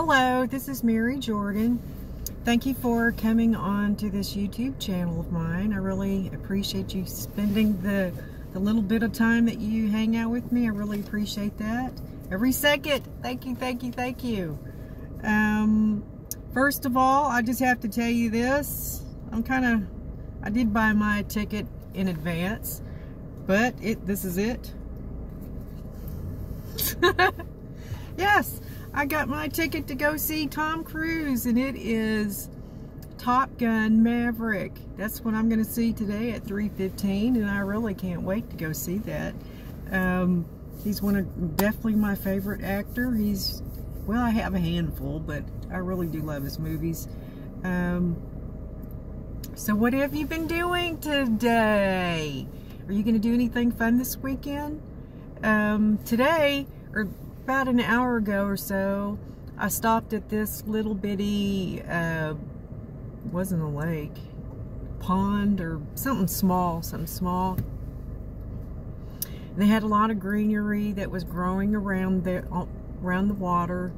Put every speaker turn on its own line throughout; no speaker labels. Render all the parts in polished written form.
Hello, this is Mary Jordan. Thank you for coming on to this YouTube channel of mine. I really appreciate you spending the little bit of time that you hang out with me. I really appreciate that. Every second. Thank you, thank you, thank you. First of all, I just have to tell you this. I did buy my ticket in advance, but this is it. Yes, I got my ticket to go see Tom Cruise, and it is Top Gun Maverick. That's what I'm going to see today at 3:15, and I really can't wait to go see that. He's definitely my favorite actor. Well, I have a handful, but I really do love his movies. So what have you been doing today? Are you going to do anything fun this weekend? Today, or about an hour ago or so, I stopped at this little bitty, wasn't a lake, pond or something small. And they had a lot of greenery that was growing around the water.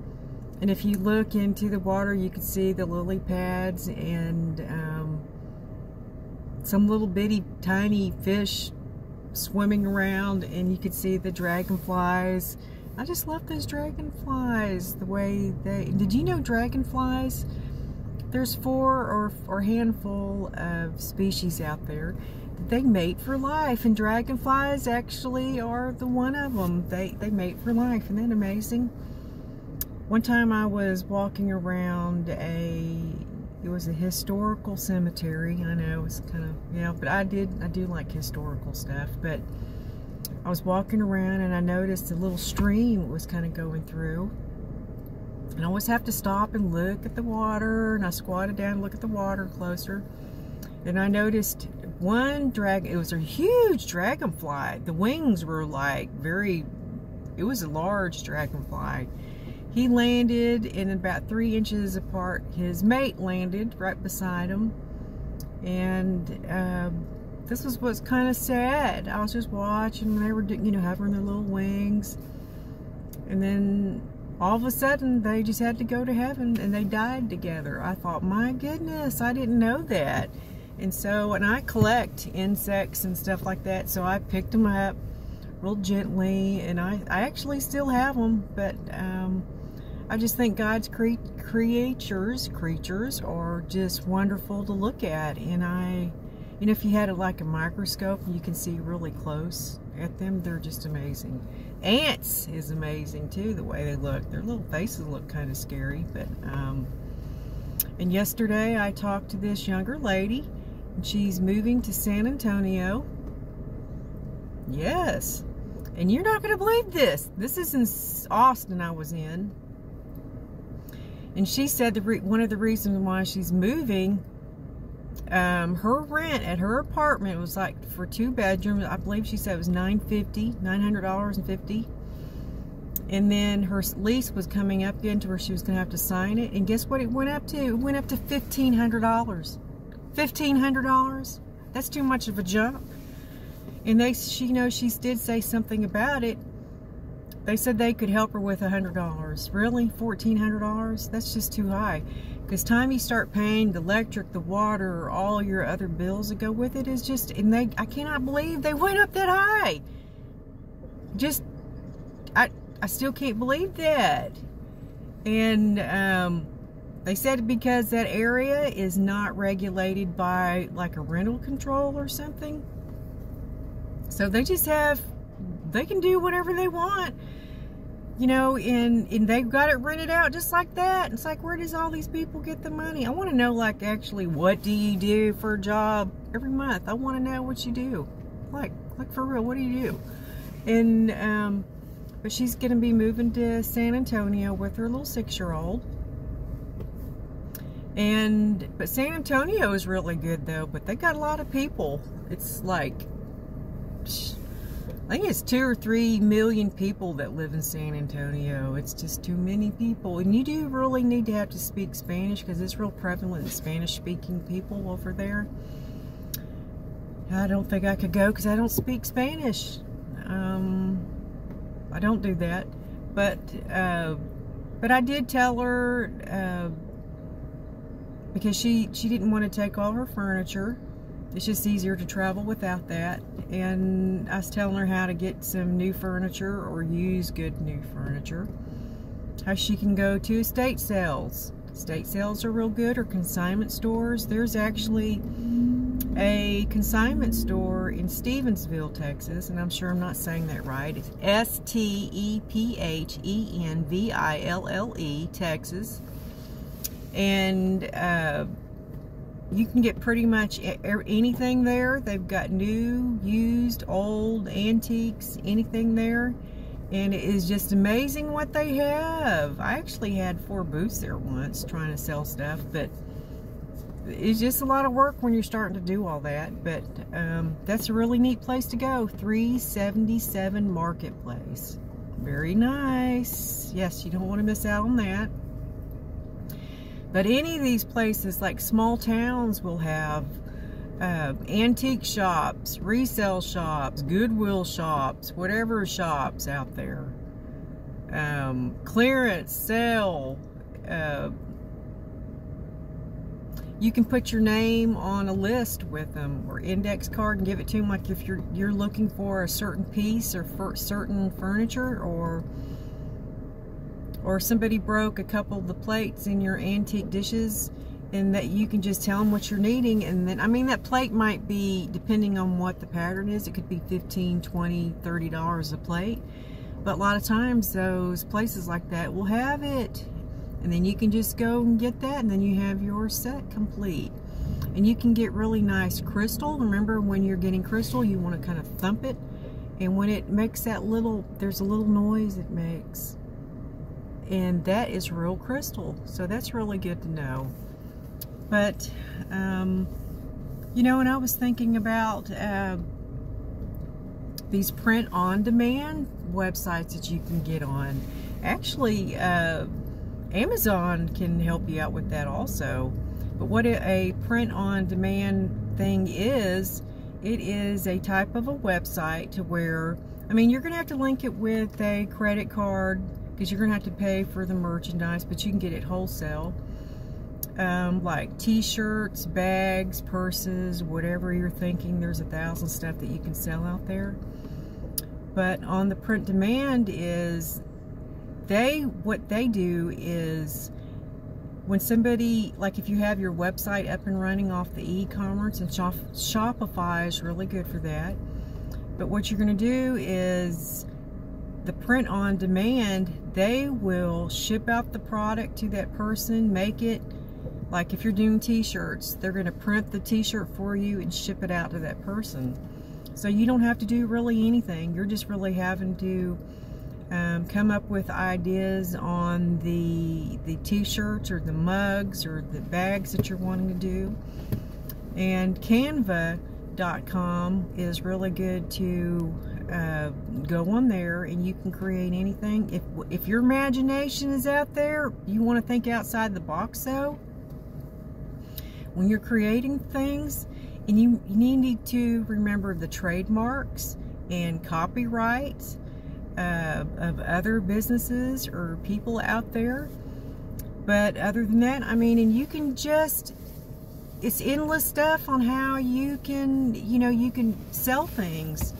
And if you look into the water, you could see the lily pads and some little bitty tiny fish swimming around, and you could see the dragonflies. I just love those dragonflies, the way did you know dragonflies, there's 4 or handful of species out there. They mate for life, and dragonflies actually are the one of them. They mate for life. Isn't that amazing? One time I was walking around it was a historical cemetery. I know it's kind of, yeah, but I do like historical stuff. But I was walking around and I noticed a little stream was kind of going through. And I always have to stop and look at the water, and I squatted down and look at the water closer. And I noticed one dragon. It was a huge dragonfly. The wings were like it was a large dragonfly. He landed in about 3 inches apart. His mate landed right beside him. And this was what's kind of sad. I was just watching. They were, having their little wings. And then all of a sudden, they just had to go to heaven, and they died together. I thought, my goodness, I didn't know that. And I collect insects and stuff like that, so I picked them up real gently, and I actually still have them, but I just think God's creatures are just wonderful to look at. And if you had like a microscope, you can see really close at them. They're just amazing. Ants is amazing too, the way they look. Their little faces look kind of scary. But and yesterday I talked to this younger lady, and she's moving to San Antonio. Yes, and you're not going to believe this. This is in Austin I was in. And she said one of the reasons why she's moving, her rent at her apartment was like for 2 bedrooms. I believe she said it was $950. And then her lease was coming up again to where she was going to have to sign it. And guess what it went up to? It went up to $1,500. $1,500? That's too much of a jump. And she did say something about it. They said they could help her with $100. Really? $1,400? That's just too high. Because time you start paying the electric, the water, all your other bills that go with it is just, and I cannot believe they went up that high. I still can't believe that. And they said because that area is not regulated by like a rental control or something. So they can do whatever they want, and they've got it rented out just like that. It's like, where does all these people get the money? I want to know, like, actually, what do you do for a job every month? I want to know what you do. Like for real, what do you do? And, but she's going to be moving to San Antonio with her little 6-year-old. But San Antonio is really good, though, but they got a lot of people. It's like, I think it's 2 or 3 million people that live in San Antonio. It's just too many people. And you do really need to have to speak Spanish, because it's real prevalent in Spanish-speaking people over there. I don't think I could go because I don't speak Spanish. I don't do that. But But I did tell her, because she didn't want to take all her furniture. It's just easier to travel without that. And I was telling her how to get some new furniture or use good new furniture. How she can go to estate sales. Estate sales are real good, or consignment stores. There's actually a consignment store in Stevensville, Texas, and I'm sure I'm not saying that right. It's Stephenville, Texas. And you can get pretty much anything there. They've got new, used, old, antiques, anything there. And it is just amazing what they have. I actually had 4 booths there once trying to sell stuff, but it's just a lot of work when you're starting to do all that. But that's a really neat place to go. 377 Marketplace. Very nice. Yes, you don't want to miss out on that. But any of these places, like small towns, will have antique shops, resale shops, Goodwill shops, whatever shops out there. Clearance, sale. You can put your name on a list with them, or index card, and give it to them. Like if you're looking for a certain piece or for certain furniture, or somebody broke a couple of the plates in your antique dishes, and that you can just tell them what you're needing. And then, I mean, that plate might be, depending on what the pattern is, it could be $15, $20, $30 a plate. But a lot of times those places like that will have it, and then you can just go and get that, and then you have your set complete. And you can get really nice crystal. Remember, when you're getting crystal, you want to kind of thump it, and when it makes that little, there's a little noise it makes, and that is real crystal. So that's really good to know. But you know, and I was thinking about these print-on-demand websites that you can get on. Actually, Amazon can help you out with that also. But what a print-on-demand thing is, it is a type of a website to where, I mean, you're going to have to link it with a credit card, because you're going to have to pay for the merchandise, but you can get it wholesale. Like t-shirts, bags, purses, whatever you're thinking. There's 1,000 stuff that you can sell out there. But on the print demand is, what they do is, when somebody, like if you have your website up and running off the e-commerce, and Shopify is really good for that. But what you're going to do is, the print on demand, they will ship out the product to that person, make it. Like if you're doing t-shirts, they're going to print the t-shirt for you and ship it out to that person. So you don't have to do really anything. You're just really having to come up with ideas on the t-shirts or the mugs or the bags that you're wanting to do. And Canva.com is really good to go on there, and you can create anything. If your imagination is out there, you want to think outside the box though. When you're creating things, and you need to remember the trademarks and copyrights of other businesses or people out there. But other than that, I mean, and you can just, it's endless stuff on how you can, you know, you can sell things.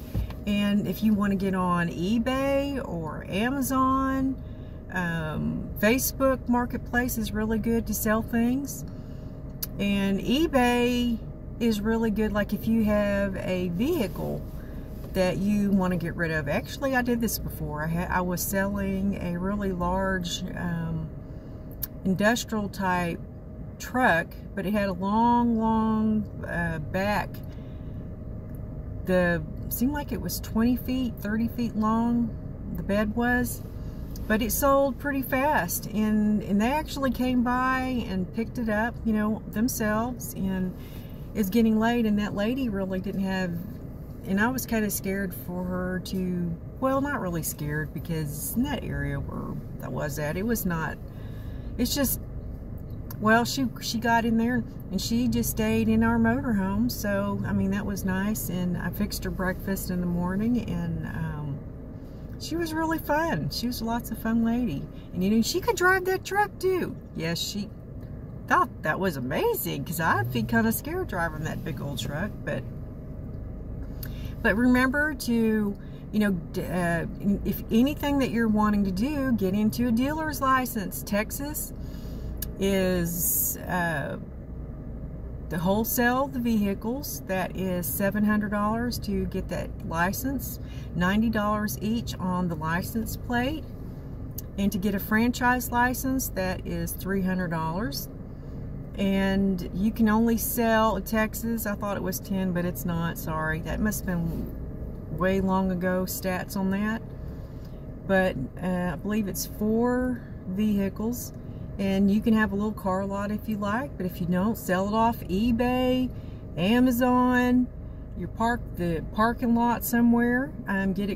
And if you want to get on eBay or Amazon, Facebook Marketplace is really good to sell things. And eBay is really good, like if you have a vehicle that you want to get rid of. Actually, I did this before. I was selling a really large industrial type truck, but it had a long back. Seemed like it was 20 feet, 30 feet long, the bed was. But it sold pretty fast, and they actually came by and picked it up, you know, themselves. And it's getting late, and that lady really didn't have, and I was kind of scared for her to, well, not really scared, because in that area where I was at, it was not, it's just, well, she got in there, and she just stayed in our motorhome. So, I mean, that was nice, and I fixed her breakfast in the morning, and She was really fun. She was lots of fun lady. And you know, she could drive that truck too. Yes, she thought that was amazing, because I'd be kind of scared driving that big old truck. But remember to, you know, if anything that you're wanting to do, get into a dealer's license. Texas is the wholesale the vehicles. That is $700 to get that license, $90 each on the license plate. And to get a franchise license, that is $300. And you can only sell in Texas, I thought it was 10, but it's not, sorry. That must have been way long ago, stats on that. But I believe it's 4 vehicles. And you can have a little car lot if you like, but if you don't, sell it off eBay, Amazon, the parking lot somewhere. Get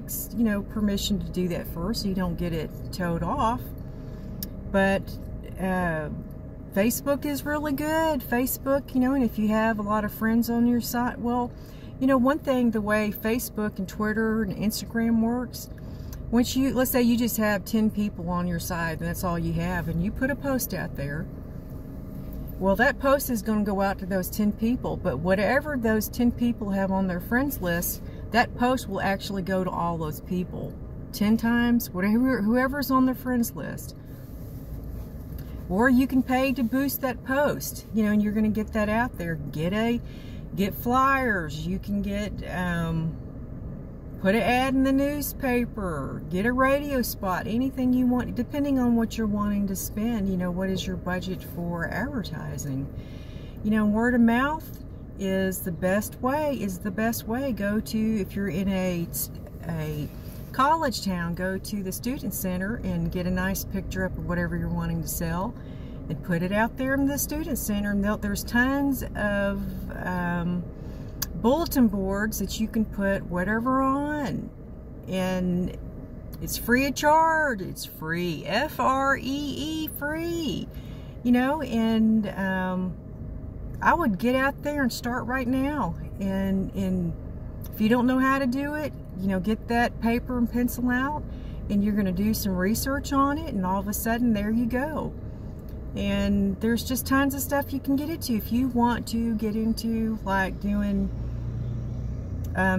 permission to do that first, so you don't get it towed off. But Facebook is really good. Facebook, you know, and if you have a lot of friends on your site, well, you know, one thing, the way Facebook and Twitter and Instagram works, once you, let's say you just have 10 people on your side and that's all you have, and you put a post out there, well, that post is going to go out to those 10 people, but whatever those 10 people have on their friends list, that post will actually go to all those people 10 times, whoever's on their friends list. Or you can pay to boost that post, you know, and you're going to get that out there. Get flyers. You can get put an ad in the newspaper, get a radio spot, anything you want, depending on what you're wanting to spend. You know, what is your budget for advertising? You know, word of mouth is the best way. Go to, if you're in a college town, go to the student center and get a nice picture up of whatever you're wanting to sell and put it out there in the student center. And there's tons of bulletin boards that you can put whatever on, and it's free of charge. It's free, F-R-E-E, free, you know. And I would get out there and start right now. And if you don't know how to do it, you know, get that paper and pencil out, and you're going to do some research on it, and all of a sudden there you go. And there's just tons of stuff you can get into if you want to get into, like doing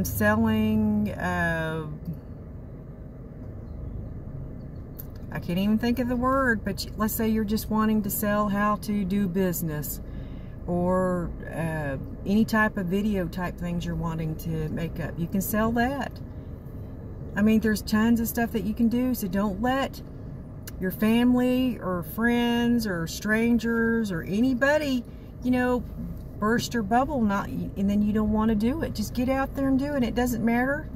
selling, I can't even think of the word, but let's say you're just wanting to sell how to do business, or any type of video type things you're wanting to make up. You can sell that. I mean, there's tons of stuff that you can do, so don't let your family or friends or strangers or anybody, you know, burst your bubble, and then you don't want to do it. Just get out there and do it. It doesn't matter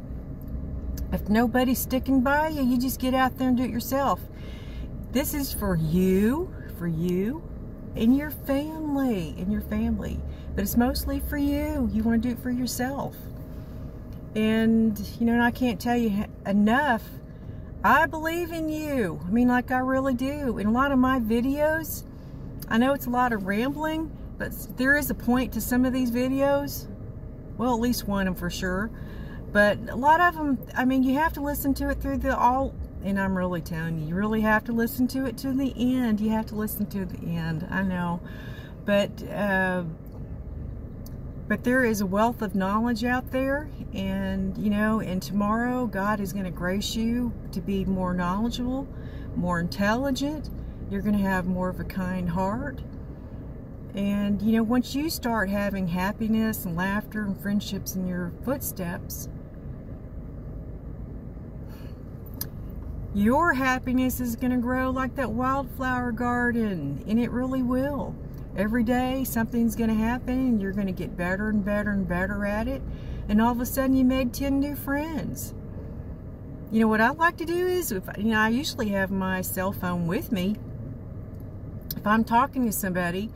if nobody's sticking by you. You just get out there and do it yourself. This is for you and your family, but it's mostly for you. You want to do it for yourself. And you know, and I can't tell you enough, I believe in you. I mean, like, I really do. In a lot of my videos, I know it's a lot of rambling, but there is a point to some of these videos. Well, at least one of them for sure. But a lot of them, I mean, you have to listen to it through and I'm really telling you, you really have to listen to it to the end. You have to listen to the end, I know. But there is a wealth of knowledge out there, and you know, and tomorrow God is going to grace you to be more knowledgeable, more intelligent. You're going to have more of a kind heart. And you know, once you start having happiness and laughter and friendships in your footsteps, your happiness is going to grow like that wildflower garden, and it really will. Every day something's going to happen, and you're going to get better and better and better at it, and all of a sudden you made 10 new friends. You know what I like to do is, I usually have my cell phone with me. If I'm talking to somebody,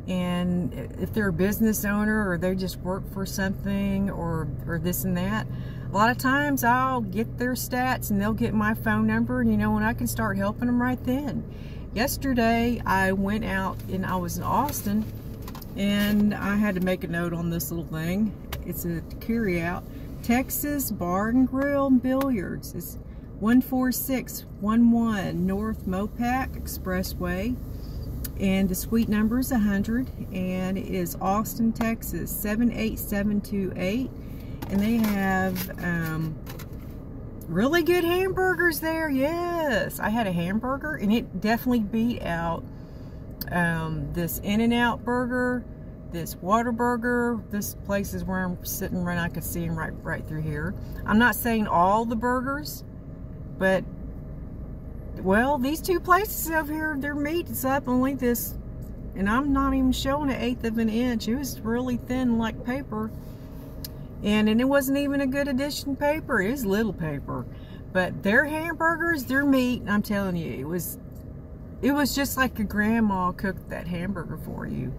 and if they're a business owner or they just work for something or this and that, a lot of times I'll get their stats and they'll get my phone number, and you know, and I can start helping them right then. Yesterday I went out and I was in Austin, and I had to make a note on this little thing. It's a carry out, Texas Bar and Grill and Billiards. It's 14611 North Mopac Expressway, and the suite number is 100, and it is Austin, Texas 78728. And they have really good hamburgers there. Yes, I had a hamburger and it definitely beat out this In-N-Out burger, this Whataburger. This place is where I'm sitting right. I could see them right through here. I'm not saying all the burgers, but well, these two places over here, their meat is up only this, and I'm not even showing 1/8 of an inch. It was really thin like paper. And it wasn't even a good edition paper. It was little paper. But their hamburgers, their meat, I'm telling you, it was just like your grandma cooked that hamburger for you.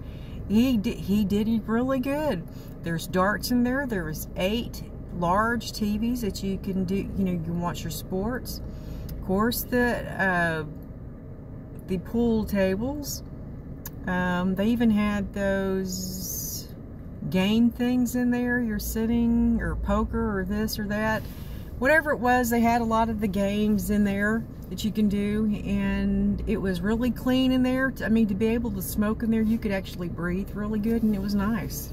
He did it really good. There's darts in there. There's 8 large TVs that you can do, you know, you can watch your sports. Of course, the pool tables. They even had those game things in there. You're sitting, or poker, or this or that, whatever it was. They had a lot of the games in there that you can do, and it was really clean in there. I mean, to be able to smoke in there, you could actually breathe really good, and it was nice.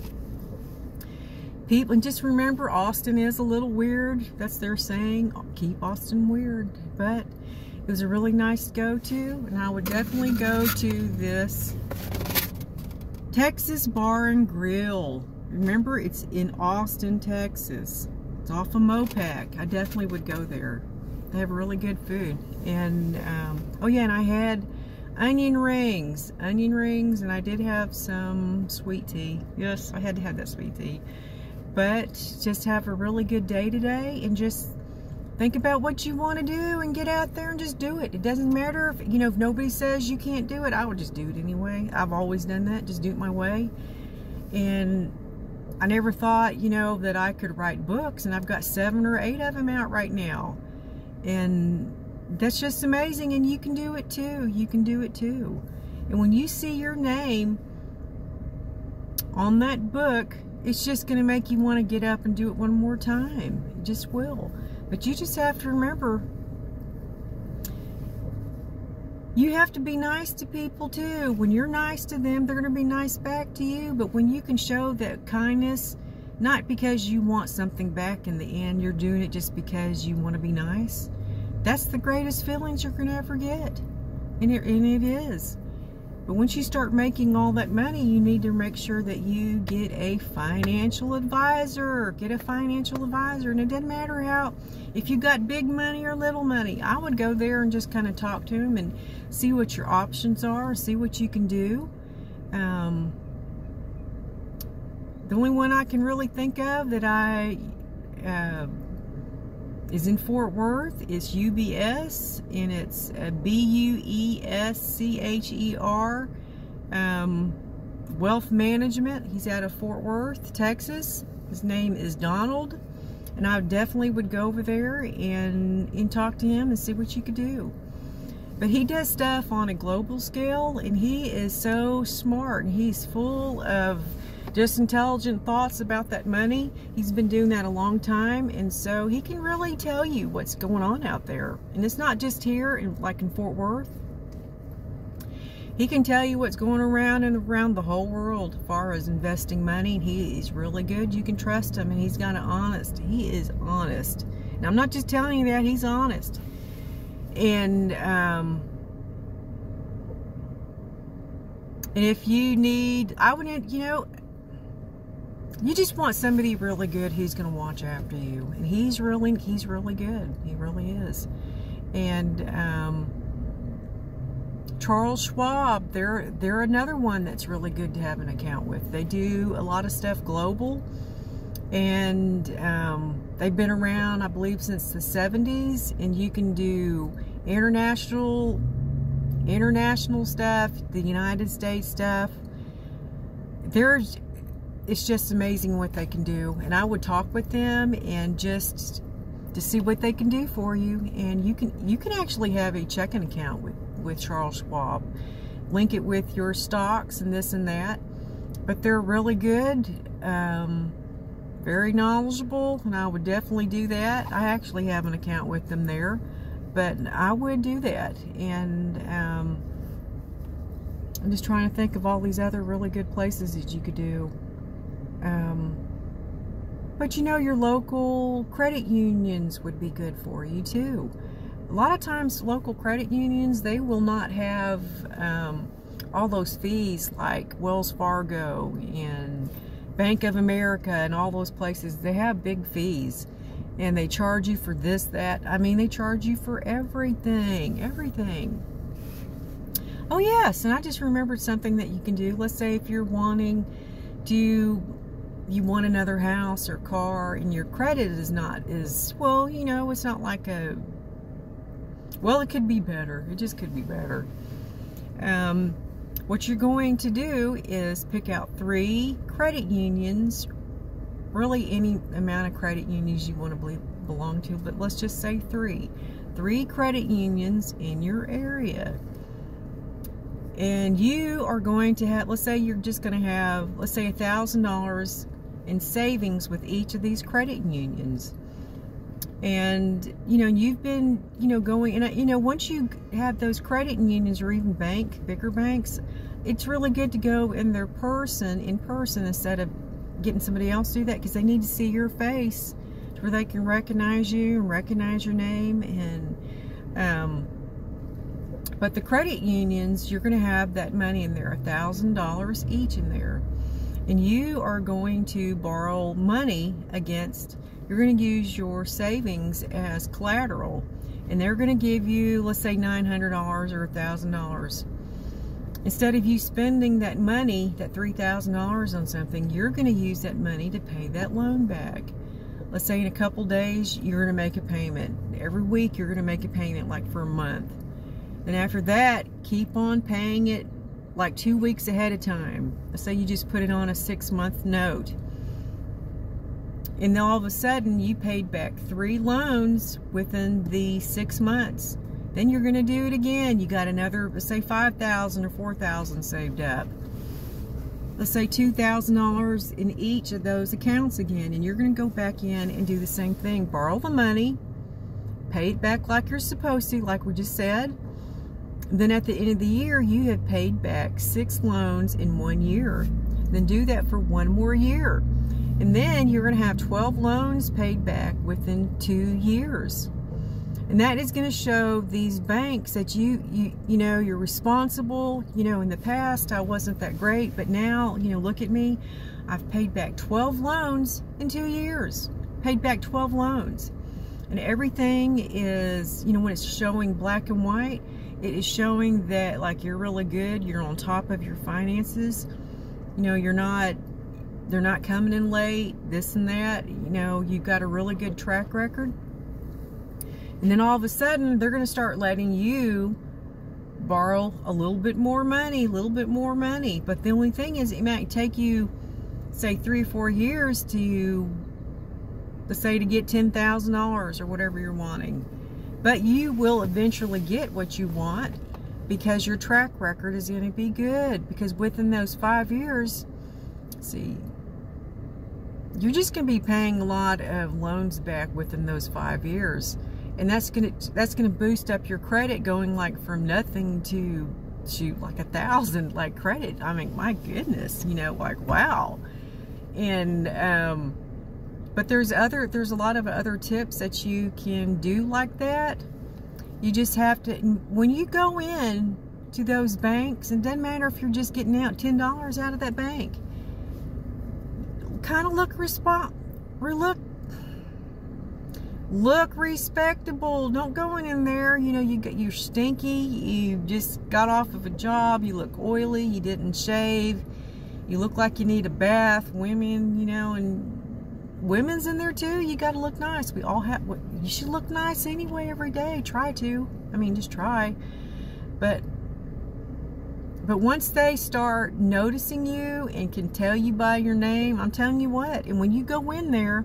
People, and just remember, Austin is a little weird. That's their saying, keep Austin weird. But it was a really nice go-to, and I would definitely go to this Texas Bar and Grill. Remember, it's in Austin, Texas. It's off of Mopac. I definitely would go there. They have really good food. And oh yeah, and I had onion rings, and I did have some sweet tea. Yes, I had to have that sweet tea. But just have a really good day today, and just think about what you want to do and get out there and just do it. It doesn't matter if, you know, if nobody says you can't do it, I would just do it anyway. I've always done that, just do it my way. And I never thought, you know, that I could write books, and I've got 7 or 8 of them out right now. And that's just amazing, and you can do it too. You can do it too. And when you see your name on that book, it's just going to make you want to get up and do it one more time. It just will. But you just have to remember, you have to be nice to people too. When you're nice to them, they're going to be nice back to you. But when you can show that kindness, not because you want something back in the end, you're doing it just because you want to be nice, that's the greatest feelings you're going to ever get. And it is. But once you start making all that money, you need to make sure that you get a financial advisor. Get a financial advisor. And it doesn't matter how, if you got big money or little money, I would go there and just kind of talk to them and see what your options are, see what you can do. The only one I can really think of that is in Fort Worth is UBS, and it's BUESCHER Wealth Management. He's out of Fort Worth, Texas. His name is Donald, and I definitely would go over there and talk to him and see what you could do. But he does stuff on a global scale, and he is so smart, and he's full of just intelligent thoughts about that money. He's been doing that a long time, and so he can really tell you what's going on out there. And it's not just here, like in Fort Worth. He can tell you what's going around and around the whole world as far as investing money. And he is really good. You can trust him, and he's kind of honest. He is honest. And I'm not just telling you that, he's honest. And if you need, I would, you know, you just want somebody really good who's going to watch after you, and he's really good. He really is. And Charles Schwab, they're another one that's really good to have an account with. They do a lot of stuff global, and they've been around, I believe, since the 70s. And you can do international stuff, the United States stuff. It's just amazing what they can do. And I would talk with them and just to see what they can do for you. And you can actually have a checking account with Charles Schwab. Link it with your stocks and this and that. But they're really good, very knowledgeable, and I would definitely do that. I actually have an account with them there. But I would do that. And I'm just trying to think of all these other really good places that you could do. But you know, your local credit unions would be good for you too. A lot of times local credit unions, they will not have all those fees like Wells Fargo and Bank of America and all those places. They have big fees and they charge you for this, that. I mean, they charge you for everything, everything. Oh yes, and I just remembered something that you can do. Let's say if you're wanting to, you want another house or car and your credit is not as, well, you know, it's not like a, well, it could be better. It just could be better. What you're going to do is pick out 3 credit unions, really any amount of credit unions you want to belong to, but let's just say 3 credit unions in your area. And you are going to have, let's say you're just going to have, let's say $1,000 in savings with each of these credit unions. And, you know, you've been, you know, going, and, you know, once you have those credit unions or even bigger banks, it's really good to go in person instead of getting somebody else to do that, because they need to see your face where they can recognize you and recognize your name. And, but the credit unions, you're going to have that money in there, $1,000 each in there. And you are going to borrow money against, you're going to use your savings as collateral, and they're going to give you, let's say $900 or $1,000. Instead of you spending that money, that $3,000 on something, you're going to use that money to pay that loan back. Let's say in a couple days, you're going to make a payment. Every week, you're going to make a payment like for a month. Then after that, keep on paying it like 2 weeks ahead of time. Let's say you just put it on a 6-month note. And then all of a sudden, you paid back 3 loans within the 6 months. Then you're going to do it again. You got another, let's say $5,000 or $4,000 saved up. Let's say $2,000 in each of those accounts again. And you're going to go back in and do the same thing. Borrow the money, pay it back like you're supposed to, like we just said. Then at the end of the year, you have paid back 6 loans in 1 year. Then do that for 1 more year. And then you're going to have 12 loans paid back within 2 years. And that is going to show these banks that you know, you're responsible. You know, in the past, I wasn't that great, but now, you know, look at me. I've paid back 12 loans in 2 years. Paid back 12 loans. And everything is, you know, when it's showing black and white, it is showing that, like, you're really good. You're on top of your finances. You know, you're not, they're not coming in late, this and that. You know, you've got a really good track record. And then all of a sudden, they're going to start letting you borrow a little bit more money, But the only thing is, it might take you, say, 3 or 4 years to, let's say, to get $10,000 or whatever you're wanting. But you will eventually get what you want because your track record is going to be good. Because within those 5 years, see, you're just going to be paying a lot of loans back within those 5 years. And that's gonna boost up your credit, going like from nothing to like 1,000 like credit. I mean, my goodness, you know, like wow. And but there's a lot of other tips that you can do like that. You just have to, when you go in to those banks, it doesn't matter if you're just getting out $10 out of that bank. Kind of look respectable. Don't go in there, you know, you're stinky, you just got off of a job, you look oily, you didn't shave, you look like you need a bath. Women, you know, and women's in there too, you got to look nice. We all have, you should look nice anyway every day. Try to, I mean, just try. But once they start noticing you and can tell you by your name, I'm telling you what, and when you go in there,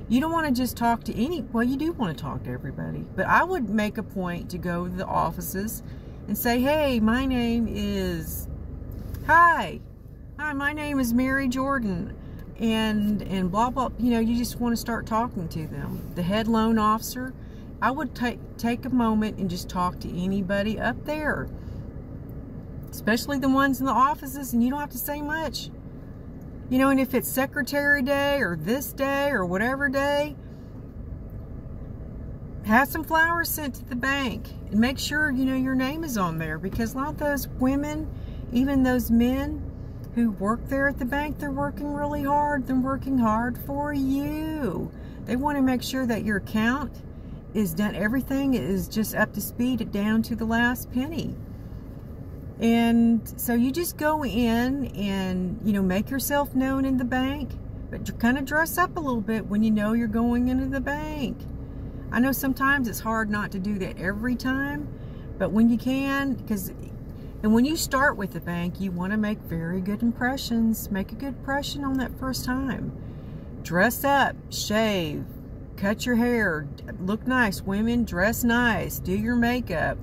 you don't want to just talk to well, you do want to talk to everybody, but I would make a point to go to the offices and say, hey, my name is, hi, my name is Mary Jordan, and blah, blah, you know, you just want to start talking to them. The head loan officer I would take a moment and just talk to anybody up there, especially the ones in the offices, and you don't have to say much. You know, and if it's Secretary Day or this day or whatever day, have some flowers sent to the bank and make sure, you know, your name is on there, because a lot of those women, even those men who work there at the bank, they're working really hard. They're working hard for you. They want to make sure that your account is done. Everything is just up to speed, down to the last penny. And so you just go in and, you know, make yourself known in the bank, but kind of dress up a little bit when you know you're going into the bank. I know sometimes it's hard not to do that every time, but when you can, and when you start with the bank, you want to make very good impressions. Make a good impression on that first time. Dress up, shave, cut your hair, look nice. Women, dress nice, do your makeup.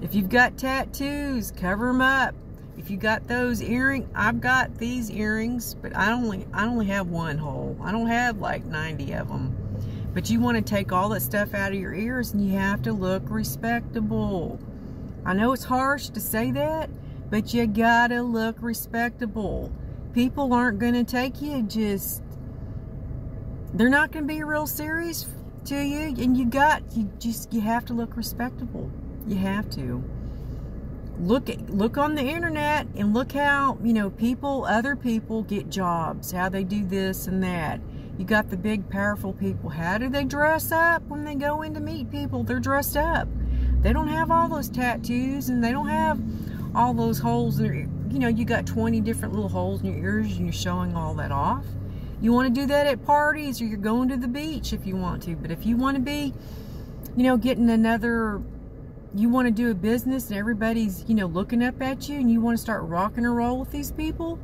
If you've got tattoos, cover them up. If you got those earrings, I've got these earrings, but I only have one hole. I don't have like 90 of them. But you want to take all that stuff out of your ears, and you have to look respectable. I know it's harsh to say that, but you gotta look respectable. People aren't gonna take you they're not gonna be real serious to you, and you have to look respectable. You have to. Look on the internet and look how, you know, other people get jobs, how they do this and that. You got the big, powerful people. How do they dress up when they go in to meet people? They're dressed up. They don't have all those tattoos, and they don't have all those holes in their, you know, you got 20 different little holes in your ears, and you're showing all that off. You want to do that at parties, or you're going to the beach if you want to. But if you want to be, you know, you want to do a business and everybody's, you know, looking up at you, and you want to start rocking and roll with these people,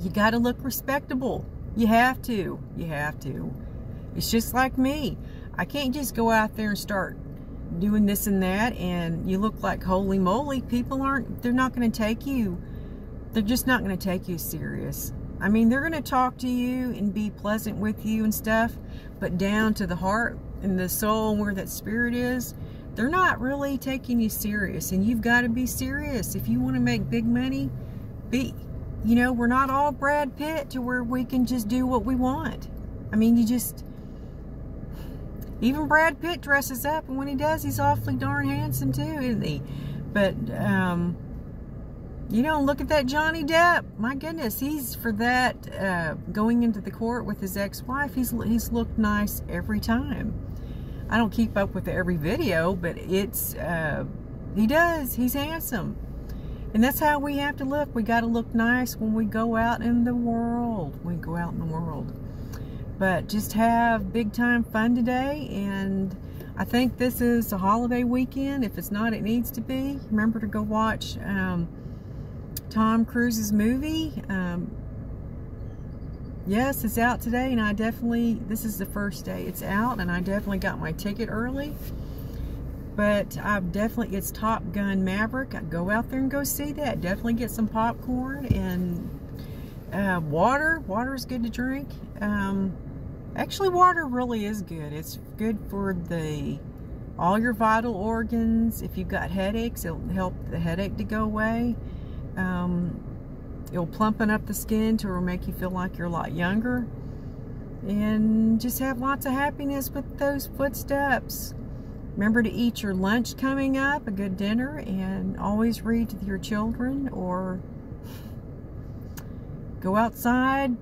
you got to look respectable. You have to. You have to. It's just like me. I can't just go out there and start doing this and that, and you look like holy moly. People they're not going to take you. They're just not going to take you serious. I mean, they're going to talk to you and be pleasant with you and stuff, but down to the heart and the soul, where that spirit is, they're not really taking you serious. And you've got to be serious if you want to make big money. You know, we're not all Brad Pitt to where we can just do what we want. I mean, even Brad Pitt dresses up, and when he does, he's awfully darn handsome too, isn't he? But, you know, look at that Johnny Depp. My goodness, he's for that, going into the court with his ex-wife, he's looked nice every time. I don't keep up with every video, but he does. He's handsome. And that's how we have to look. We got to look nice when we go out in the world. But just have big time fun today. And I think this is a holiday weekend. If it's not, it needs to be. Remember to go watch Tom Cruise's movie. Yes, it's out today, and this is the first day it's out, and I definitely got my ticket early. But it's Top Gun Maverick. I'd go out there and go see that. Definitely get some popcorn and water. Water is good to drink. Actually, water really is good. It's good for all your vital organs. If you've got headaches, it'll help the headache to go away. It'll plumpen up the skin to make you feel like you're a lot younger. And just have lots of happiness with those footsteps. Remember to eat your lunch coming up, a good dinner, and always read to your children, or go outside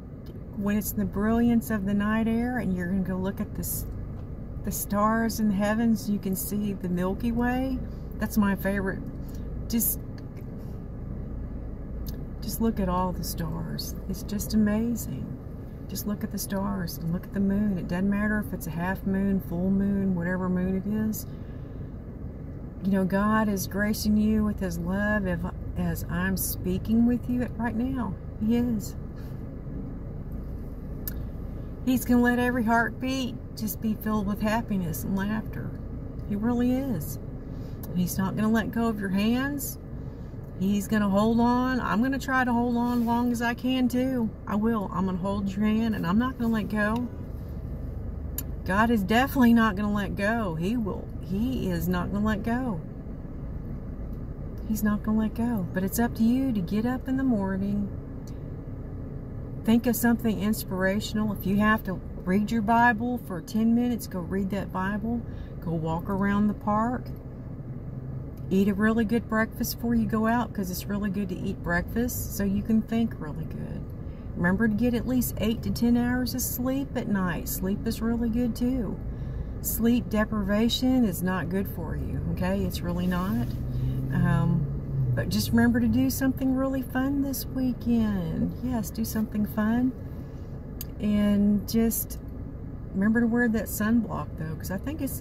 when it's in the brilliance of the night air and you're going to go look at the stars in the heavens. You can see the Milky Way. That's my favorite. Just look at all the stars. It's just amazing. Just look at the stars and look at the moon. It doesn't matter if it's a half moon, full moon, whatever moon it is. You know, God is gracing you with His love as I'm speaking with you right now. He is. He's going to let every heartbeat just be filled with happiness and laughter. He really is. He's not going to let go of your hands. He's going to hold on. I'm going to try to hold on as long as I can too. I will. I'm going to hold your hand, and I'm not going to let go. God is definitely not going to let go. He is not going to let go. He's not going to let go. But it's up to you to get up in the morning. Think of something inspirational. If you have to read your Bible for 10 minutes, go read that Bible. Go walk around the park. Eat a really good breakfast before you go out, because it's really good to eat breakfast so you can think really good. Remember to get at least 8 to 10 hours of sleep at night. Sleep is really good too. Sleep deprivation is not good for you, okay? It's really not. But just remember to do something really fun this weekend. Yes, do something fun. And just remember to wear that sunblock though, because I think it's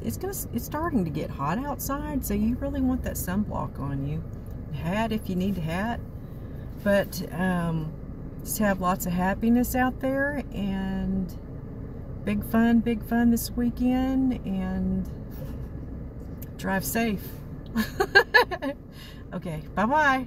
starting to get hot outside, so you really want that sunblock on you. Hat if you need a hat. But just have lots of happiness out there, and big fun this weekend, and drive safe. Okay, bye-bye.